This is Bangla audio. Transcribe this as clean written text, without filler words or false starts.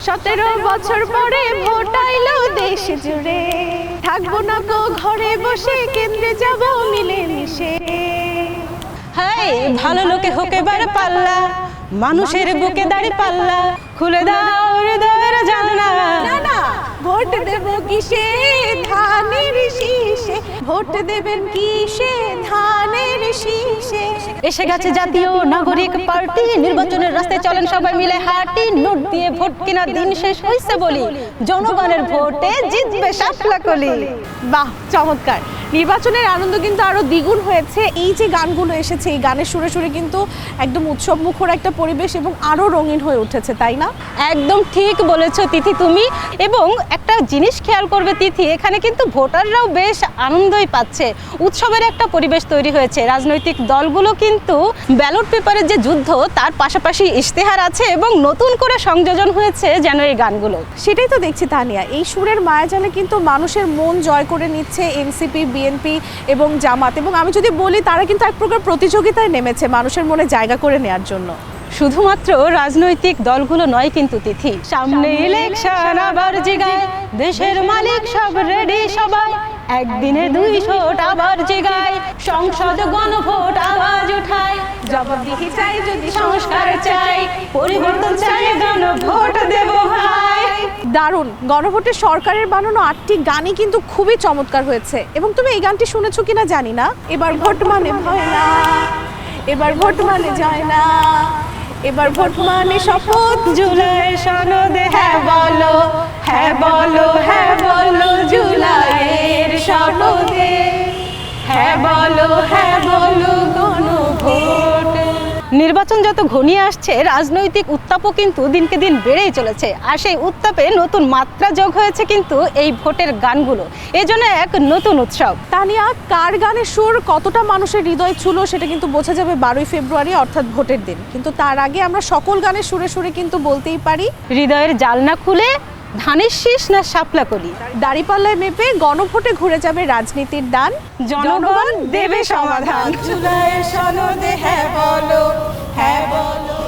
17 বছর পরে ভোট আইলো দেশ জুড়ে, থাকবো না গো ঘরে বসে, কেন্দ্রে যাব মিলে মিশে। হাই ভালো লোকে হোক এবার পাল্লা, মানুষের বুকে দাঁড়ি পাল্লা, খুলে দাও হৃদয়ের জানলা। না না, ভোট দেব কিসে ধানের শীষে, ভোট দেবেন কিসে ধানের শীষে। এসে গেছে জাতীয় নাগরিক পার্টি, নির্বাচনের রাস্তায় চলেন সবাই মিলে হাঁটি, নোট দিয়ে ভোট কেনা দিন শেষ হইছে বলি, জনগণের ভোটে জিতবে শাপলা কলি। বাহ, চমৎকার। নির্বাচনের আনন্দ কিন্তু আরো দ্বিগুণ হয়েছে। এই যে গানগুলো এসেছে, এই গানের সুরে সুরে কিন্তু একদম উৎসব মুখর একটা পরিবেশ এবং আরো রঙিন হয়ে উঠেছে, তাই না? একদম ঠিক বলেছো তিথি তুমি। এবং একটা জিনিস খেয়াল করবে তিথি, এখানে কিন্তু ভোটাররাও বেশ আনন্দই পাচ্ছে, উৎসবের একটা পরিবেশ তৈরি হয়েছে। রাজনৈতিক দলগুলো কিন্তু ব্যালট পেপারের যে যুদ্ধ তার পাশাপাশি ইশতেহার আছে এবং নতুন করে সংযোজন হয়েছে যেন এই গানগুলো। সেটাই তো দেখছি তানিয়া, এই সুরের মায়াজালে কিন্তু মানুষের মন জয় করে নিচ্ছে এনসিপি, বিএনপি এবং জামাত। এবং আমি যদি বলি, তারা কিন্তু এক প্রকার প্রতিযোগিতায় নেমেছে মানুষের মনে জায়গা করে নেওয়ার জন্য। শুধুমাত্র রাজনৈতিক দলগুলো নয় কিন্তু তিথি, সামনে ইলেকশন আবার জিগায়, দেশের মালিক সব রেডি সবাই, একদিনে 200 আবার জিগায়, সংসদ গণভোট আওয়াজ উঠায়, জবাবদিহি চাই যদি সংস্কার চাই, পরিবর্তন চাই, গণভোট দেব ভাই। দারুণ। গণভোটে সরকারের বানানো 8টি গানই কিন্তু খুবই চমৎকার হয়েছে। এবং তুমি এই গানটি শুনেছো কিনা জানি না। এবার ভোট মানে ভয় না, এবার ভোট মানে জয় না, এবার ভোট মানে শপথ, জুলাই সনদে হ্যাঁ বলো, হ্যাঁ বলো, হ্যাঁ বলো, জুলাইয়ের সনদে হ্যাঁ বলো, হ্যাঁ বলো, গণভোট। নির্বাচন যত ঘনিয়ে আসছে, রাজনৈতিক উত্তাপও কিন্তু দিনকে দিন বেড়েই চলেছে। আর সেই উত্তাপে নতুন মাত্রা যোগ হয়েছে কিন্তু এই ভোটের গানগুলো, এজন্য এক নতুন উৎসব। তানিয়া, কার গানের সুর কতটা মানুষের হৃদয় ছিল সেটা কিন্তু বোঝা যাবে 12ই ফেব্রুয়ারি অর্থাৎ ভোটের দিন। কিন্তু তার আগে আমরা সকল গানের সুরে সুরে কিন্তু বলতেই পারি, হৃদয়ের জালনা খুলে ধানের শীষ না শাপলা কলি, দাঁড়িপাল্লায় মেপে গণভোটে ঘুরে যাবে রাজনীতির দান, জনগণ দেবে সমাধান। জুলাইয়ের সনদে হ্যাঁ বলো, হ্যাঁ বলো।